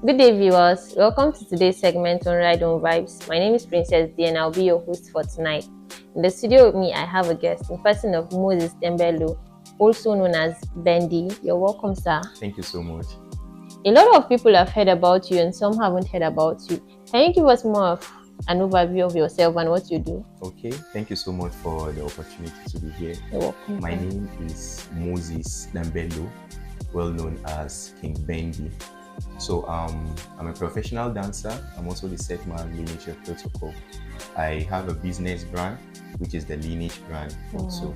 Good day, viewers. Welcome to today's segment on Ride on Vibes. My name is Princess D, and I'll be your host for tonight. In the studio with me, I have a guest in person of Moses Dembelu, also known as Bendy. You're welcome, sir. Thank you so much. A lot of people have heard about you, and some haven't heard about you. Can you give us more of an overview of yourself and what you do? Okay, thank you so much for the opportunity to be here. You're welcome. My name is Moses Dembelu, well known as King Bendy. So I'm a professional dancer. I'm also the set man Lineage of Protocol. I have a business brand, which is the Lineage brand also.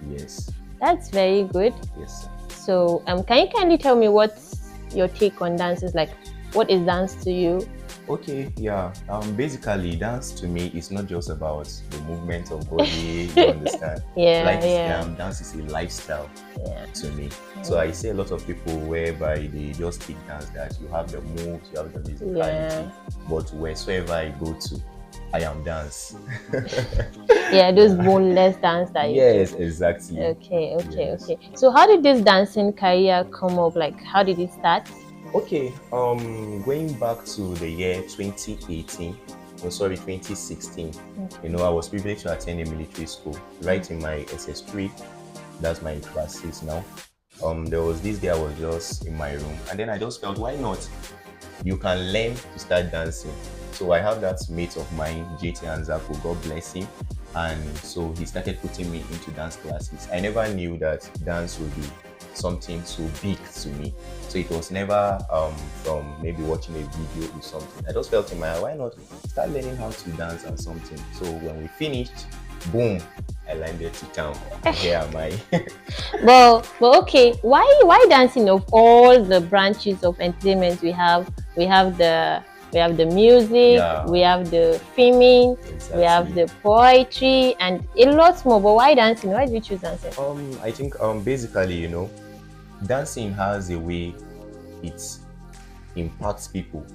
Yes. That's very good. Yes, sir. So can you kindly tell me what's your take on dance is like? What is dance to you? Okay, yeah. Basically, dance to me is not just about the movement of body. You understand? Dance is a lifestyle to me. So I see a lot of people whereby they just think dance that you have the moves, you have the musicality, but wheresoever I go to, I am dance. Those boneless dance that yes, exactly. Okay. So how did this dancing career come up? Like, how did it start? Okay, going back to the year 2016. You know, I was privileged to attend a military school right in my SS3. That's my class 6 now. There was this day I was just in my room, and then I just felt, why not? You can learn to start dancing. So I have that mate of mine, JT Anzaku, God bless him. And so he started putting me into dance classes. I never knew that dance would be something so big to me. So it was never from maybe watching a video or something. I just felt in my heart, why not start learning how to dance and something? So when we finished, boom, I landed to town. And here am I. But okay, why dancing? Of all the branches of entertainment we have the music, we have the filming, we have the poetry, and a lot more. But why dancing? Why did you choose dancing? I think basically, you know, dancing has a way it impacts people,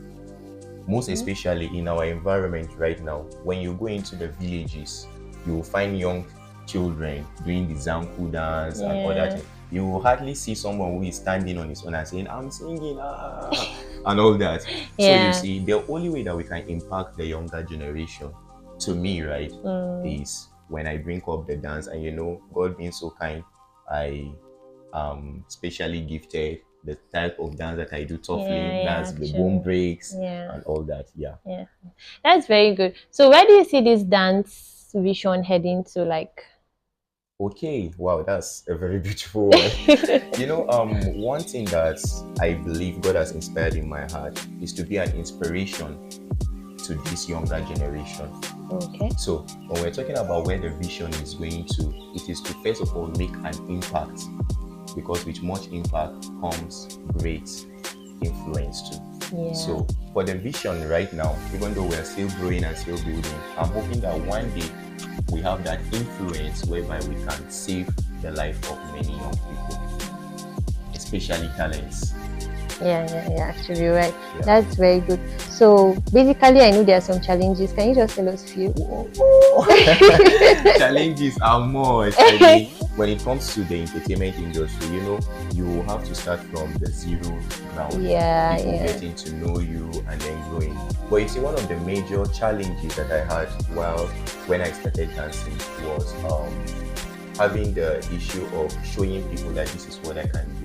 most especially in our environment right now. When you go into the villages, you will find young children doing the zanku dance and all that. You will hardly see someone who is standing on his own and saying, I'm singing, and all that. So you see, the only way that we can impact the younger generation, to me, right, is when I bring up the dance. And you know, God being so kind, I specially gifted the type of dance that I do, dance, the Born Breaks, and all that. Yeah, that's very good. So where do you see this dance vision heading to? Like, okay, wow, that's a very beautiful one. You know, one thing that I believe God has inspired in my heart is to be an inspiration to this younger generation. Okay. So when we're talking about where the vision is going to, it is to first of all make an impact, because with much impact comes great influence too. So for the vision right now, even though we're still growing and still building, I'm hoping that one day we have that influence whereby we can save the life of many young people, especially talents. Actually, you're right. That's very good. So basically, I know there are some challenges. Can you just tell us a few? Challenges are much. I mean, when it comes to the entertainment industry, you know, you have to start from the zero ground. People getting to know you and then growing. But you see, one of the major challenges that I had when I started dancing was having the issue of showing people that this is what I can do.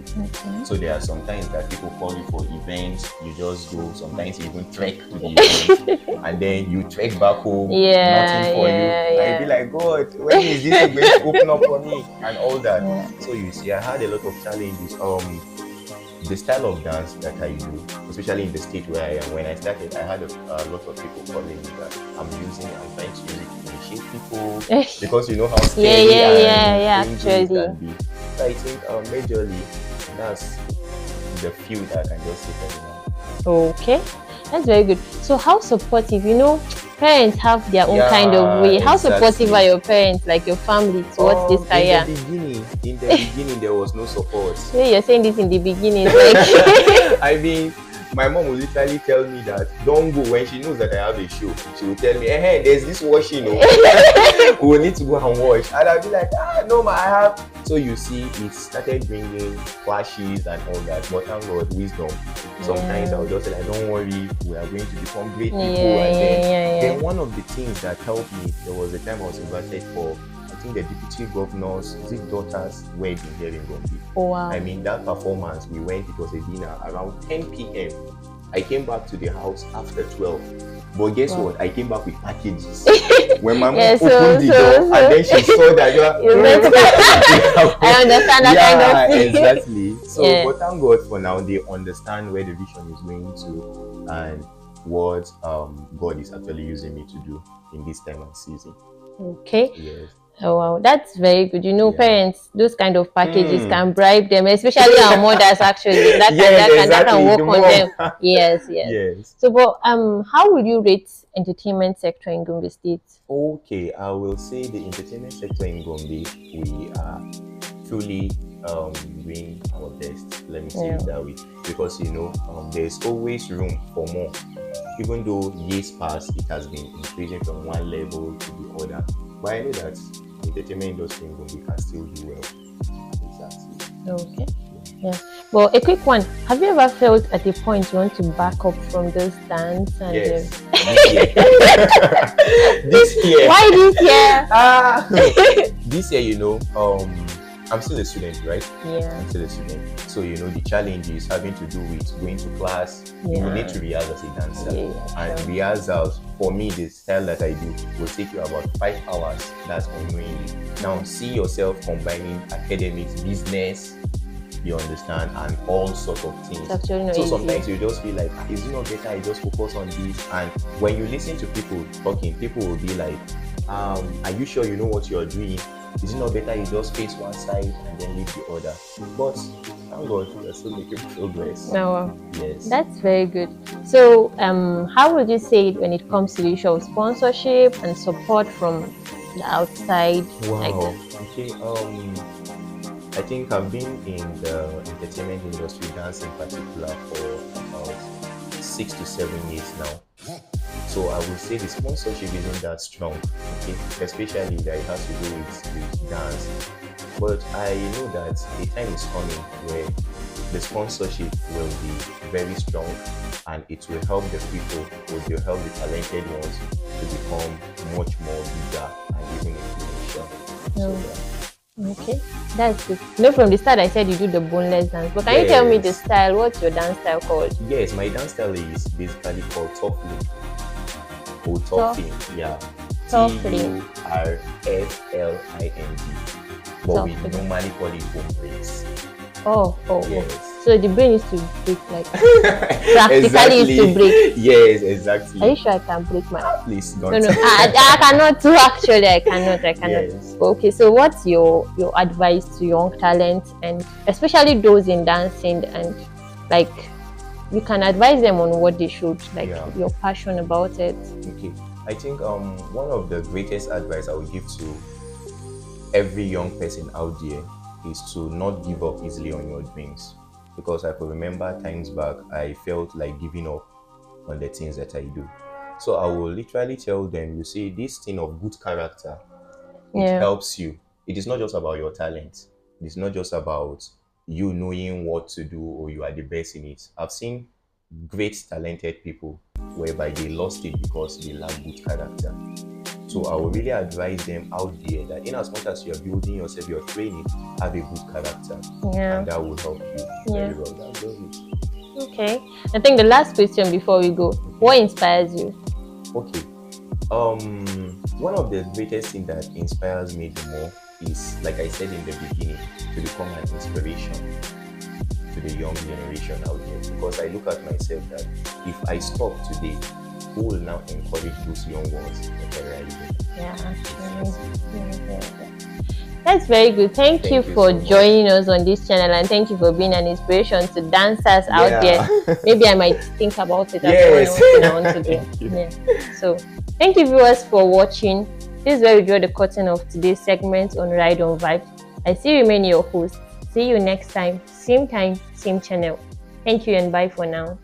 So there are sometimes that people call you for events, you just go. Sometimes you even trek to the event, and then you trek back home, nothing for you. And you be like, God, when is this going to open up for me? And all that. So you see, I had a lot of challenges. The style of dance that I do, especially in the state where I am, when I started, I had a lot of people calling me that I'm trying to initiate people, because you know how scary and dangerous can be. So I think majorly that's the few that I can just say for now. Okay, that's very good. So how supportive, you know, parents have their own kind of way. How supportive are your parents, like your family, towards this career? In the beginning, there was no support. So you're saying this in the beginning, like I mean, my mom will literally tell me that don't go. When she knows that I have a show, she will tell me, hey, there's this washing, we will need to go and wash. And I'll be like, no, ma, I have. So you see, it started bringing clashes and all that. But thank God, wisdom. Sometimes I'll just say, like, don't worry, we are going to become great people. Then one of the things that helped me, there was a time I was invited for, I think, the deputy governor's daughter's wedding here in Gombe. Oh, wow. I mean, that performance, we went, it was a dinner around 10 p.m. I came back to the house after 12. But guess what? I came back with packages. When my mom opened the door and then she saw that I understand that kind of thing. Exactly. So, but thank God for now, they understand where the vision is going to and what God is actually using me to do in this time and season. Okay. Yes. Oh wow, that's very good. You know, parents, those kind of packages can bribe them, especially our mothers. Actually, that can work on them. Yes. So, but how would you rate entertainment sector in Gombe State? Okay, I will say the entertainment sector in Gombe, we are truly doing our best. Let me say it that way, because there's always room for more. Even though years past, it has been increasing from one level to the other. But I know that the entertainment industry in Gombe can still do well. Exactly. Okay. Yeah. Well, a quick one. Have you ever felt at a point you want to back up from this dance? And yes. This year. Why this year? This year, I'm still a student, right? Yeah. I'm still a student. So, the challenge is having to do with going to class. You need to rehearse as a dancer. And rehearsals, for me, the style that I do will take you about 5 hours. That's unknowingly. Now, see yourself combining academics, business, you understand, and all sorts of things. So sometimes you just feel like, is it not better I just focus on this? And when you listen to people talking, people will be like, are you sure you know what you're doing? Is it not better you just face one side and then leave the other? But thank God, we're still making progress. No, yes, that's very good. So, how would you say it when it comes to the issue of sponsorship and support from the outside? Wow. Okay. I think I've been in the entertainment industry, dance in particular, for about 6 to 7 years now. So I would say the sponsorship isn't that strong, okay? Especially that it has to do with dance. But I know that the time is coming where the sponsorship will be very strong and it will help the people, it will help the talented ones to become much more bigger and even influential. Okay, that's good. From the start I said you do the boneless dance, but can you tell me the style? What's your dance style called? Yes, my dance style is basically called Toffling. Or Toffling, yeah. Toffling. Turfling. But we normally call it Born Breaks. Yes. So the brain is to break, like practically is to break. Yes, exactly. Are you sure I can break my? Please don't. No, I cannot too. Actually, I cannot. Yes. Okay, so what's your advice to young talents, and especially those in dancing, and like you can advise them on what they should, like your passion about it? Okay, I think one of the greatest advice I would give to every young person out there is to not give up easily on your dreams. Because I could remember times back, I felt like giving up on the things that I do. So I will literally tell them, you see, this thing of good character, it helps you. It is not just about your talent. It is not just about you knowing what to do or you are the best in it. I've seen great talented people whereby they lost it because they lack good character. So I would really advise them out there that in as much as you're building yourself, you're training, have a good character. And that will help you very well. That's it. Okay. I think the last question before we go, what inspires you? Okay. One of the greatest things that inspires me the more is, like I said in the beginning, to become an inspiration to the young generation out there. Because I look at myself that if I stop today, who will now encourage those young ones? That's very good. Thank you for joining us on this channel, and thank you for being an inspiration to dancers out there. Maybe I might think about it as I want to do. So thank you viewers for watching. This is where we draw the curtain of today's segment on Ride on Vibes. I still remain your host. See you next time, same channel. Thank you and bye for now.